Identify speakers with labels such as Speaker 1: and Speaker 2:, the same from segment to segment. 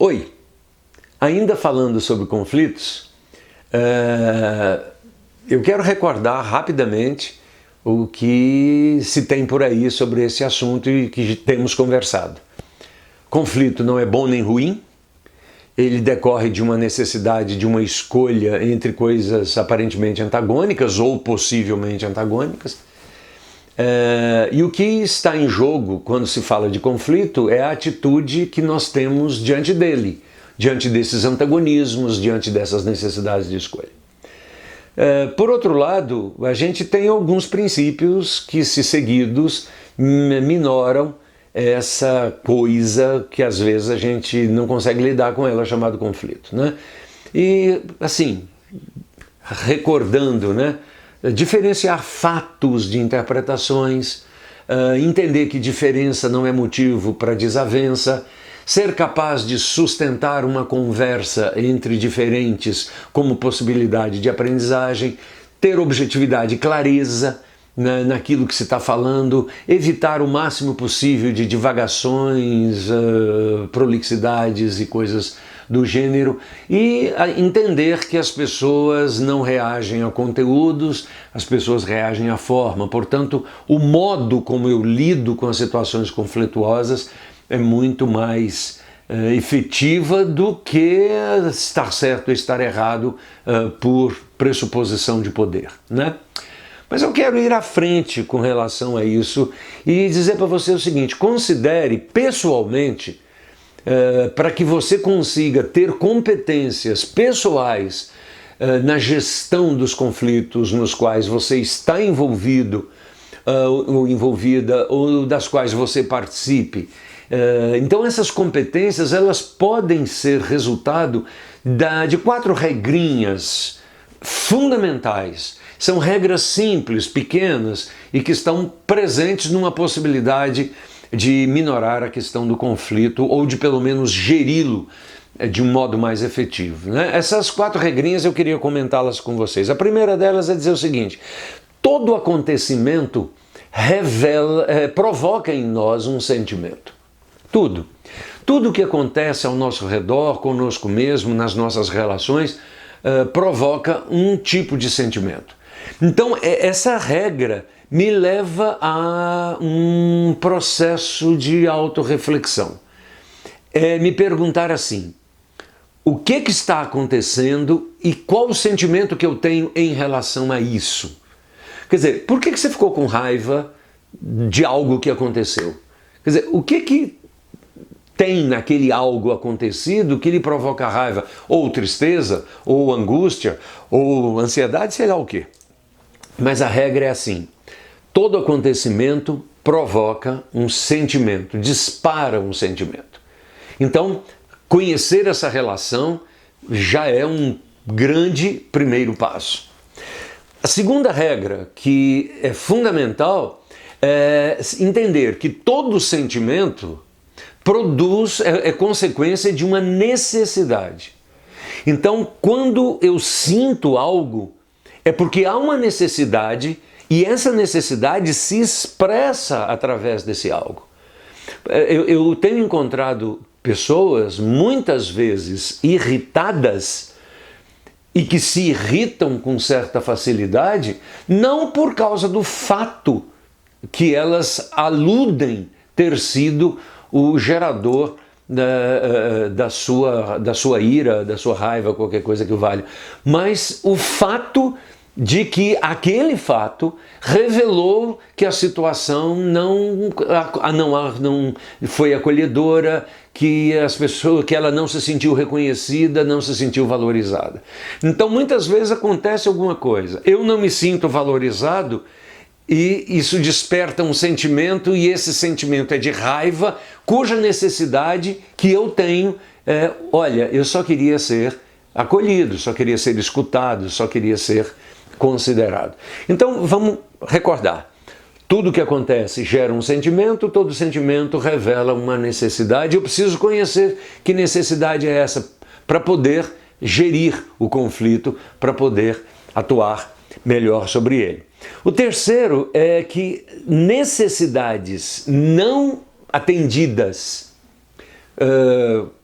Speaker 1: Oi, ainda falando sobre conflitos, eu quero recordar rapidamente o que se tem por aí sobre esse assunto e que temos conversado. Conflito não é bom nem ruim, ele decorre de uma necessidade de uma escolha entre coisas aparentemente antagônicas ou possivelmente antagônicas. E o que está em jogo quando se fala de conflito é a atitude que nós temos diante dele, diante desses antagonismos, diante dessas necessidades de escolha. Por outro lado, a gente tem alguns princípios que, se seguidos, minoram essa coisa que às vezes a gente não consegue lidar com ela, chamado conflito, né? E assim, recordando, né? Diferenciar fatos de interpretações, entender que diferença não é motivo para desavença, ser capaz de sustentar uma conversa entre diferentes como possibilidade de aprendizagem, ter objetividade e clareza naquilo que se está falando, evitar o máximo possível de divagações, prolixidades e coisas do gênero, e entender que as pessoas não reagem a conteúdos, as pessoas reagem à forma. Portanto, o modo como eu lido com as situações conflituosas é muito mais efetiva do que estar certo ou estar errado por pressuposição de poder, né? Mas eu quero ir à frente com relação a isso e dizer para você o seguinte: considere pessoalmente, para que você consiga ter competências pessoais na gestão dos conflitos nos quais você está envolvido ou envolvida, ou das quais você participe. Então essas competências, elas podem ser resultado de 4 regrinhas fundamentais. São regras simples, pequenas e que estão presentes numa possibilidade de minorar a questão do conflito ou de pelo menos geri-lo de um modo mais efetivo, né? Essas 4 regrinhas eu queria comentá-las com vocês. A primeira delas é dizer o seguinte: todo acontecimento provoca em nós um sentimento. Tudo que acontece ao nosso redor, conosco mesmo, nas nossas relações, provoca um tipo de sentimento. Então, essa regra me leva a um processo de autorreflexão. Me perguntar assim: o que está acontecendo e qual o sentimento que eu tenho em relação a isso? Quer dizer, por que você ficou com raiva de algo que aconteceu? Quer dizer, o que tem naquele algo acontecido que lhe provoca raiva, ou tristeza, ou angústia, ou ansiedade, sei lá o quê. Mas a regra é assim: todo acontecimento provoca um sentimento, dispara um sentimento. Então, conhecer essa relação já é um grande primeiro passo. A segunda regra, que é fundamental, é entender que todo sentimento é consequência de uma necessidade. Então, quando eu sinto algo, é porque há uma necessidade e essa necessidade se expressa através desse algo. Eu tenho encontrado pessoas muitas vezes irritadas e que se irritam com certa facilidade, não por causa do fato que elas aludem ter sido o gerador da sua ira, da sua raiva, qualquer coisa que valha, mas o fato de que aquele fato revelou que a situação não foi acolhedora, que ela não se sentiu reconhecida, não se sentiu valorizada. Então muitas vezes acontece alguma coisa, eu não me sinto valorizado, e isso desperta um sentimento, e esse sentimento é de raiva, cuja necessidade que eu tenho olha, eu só queria ser acolhido, só queria ser escutado, só queria ser considerado. Então vamos recordar: tudo que acontece gera um sentimento, todo sentimento revela uma necessidade. Eu preciso conhecer que necessidade é essa para poder gerir o conflito, para poder atuar melhor sobre ele. O terceiro é que necessidades não atendidas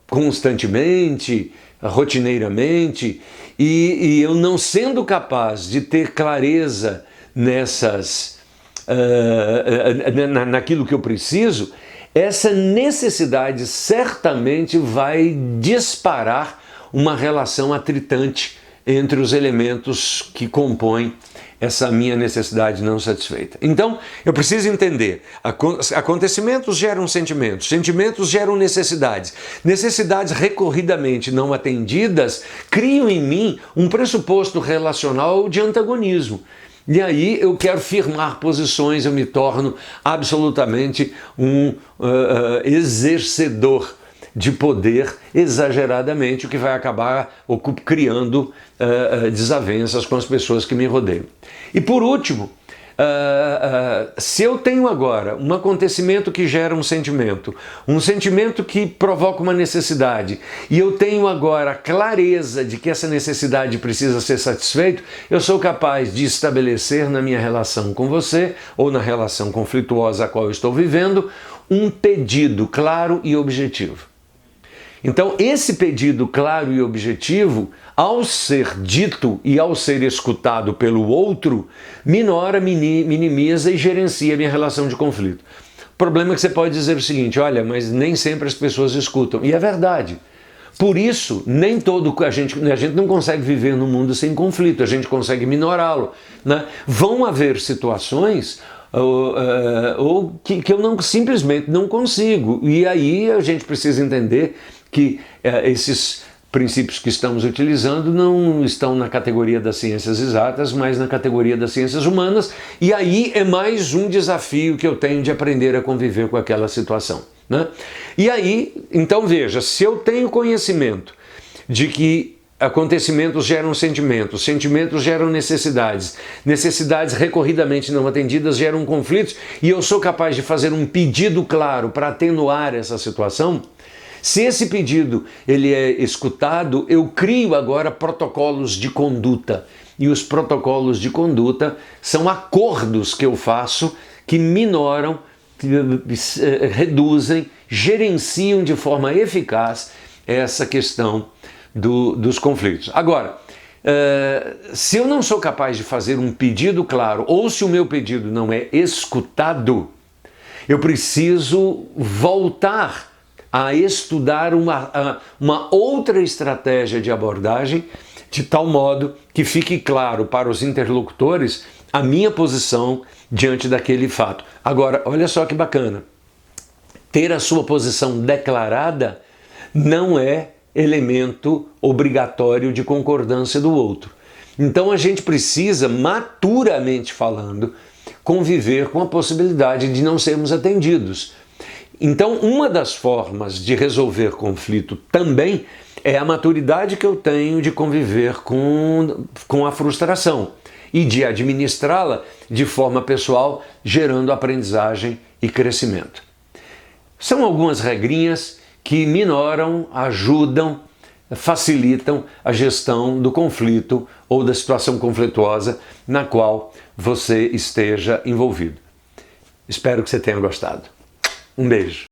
Speaker 1: constantemente, rotineiramente, e eu não sendo capaz de ter clareza naquilo que eu preciso, essa necessidade certamente vai disparar uma relação atritante entre os elementos que compõem essa minha necessidade não satisfeita. Então, eu preciso entender, acontecimentos geram sentimentos, sentimentos geram necessidades, necessidades recorridamente não atendidas criam em mim um pressuposto relacional de antagonismo. E aí eu quero firmar posições, eu me torno absolutamente um exercedor de poder exageradamente, o que vai acabar criando desavenças com as pessoas que me rodeiam. E por último, se eu tenho agora um acontecimento que gera um sentimento que provoca uma necessidade, e eu tenho agora a clareza de que essa necessidade precisa ser satisfeita, eu sou capaz de estabelecer na minha relação com você, ou na relação conflituosa a qual eu estou vivendo, um pedido claro e objetivo. Então, esse pedido claro e objetivo, ao ser dito e ao ser escutado pelo outro, minora, minimiza e gerencia a minha relação de conflito. O problema é que você pode dizer o seguinte: olha, mas nem sempre as pessoas escutam. E é verdade. Por isso, nem todo a gente não consegue viver num mundo sem conflito, a gente consegue minorá-lo, né? Vão haver situações que eu simplesmente não consigo. E aí a gente precisa entender que esses princípios que estamos utilizando não estão na categoria das ciências exatas, mas na categoria das ciências humanas, e aí é mais um desafio que eu tenho de aprender a conviver com aquela situação, né? E aí, então veja, se eu tenho conhecimento de que acontecimentos geram sentimentos, sentimentos geram necessidades, necessidades recorridamente não atendidas geram conflitos, e eu sou capaz de fazer um pedido claro para atenuar essa situação, se esse pedido ele é escutado, eu crio agora protocolos de conduta. E os protocolos de conduta são acordos que eu faço que minoram, reduzem, gerenciam de forma eficaz essa questão dos conflitos. Agora, se eu não sou capaz de fazer um pedido claro, ou se o meu pedido não é escutado, eu preciso voltar a estudar uma outra estratégia de abordagem, de tal modo que fique claro para os interlocutores a minha posição diante daquele fato. Agora, olha só que bacana, ter a sua posição declarada não é elemento obrigatório de concordância do outro. Então a gente precisa, maturamente falando, conviver com a possibilidade de não sermos atendidos. Então, uma das formas de resolver conflito também é a maturidade que eu tenho de conviver com a frustração e de administrá-la de forma pessoal, gerando aprendizagem e crescimento. São algumas regrinhas que minoram, ajudam, facilitam a gestão do conflito ou da situação conflituosa na qual você esteja envolvido. Espero que você tenha gostado. Um beijo.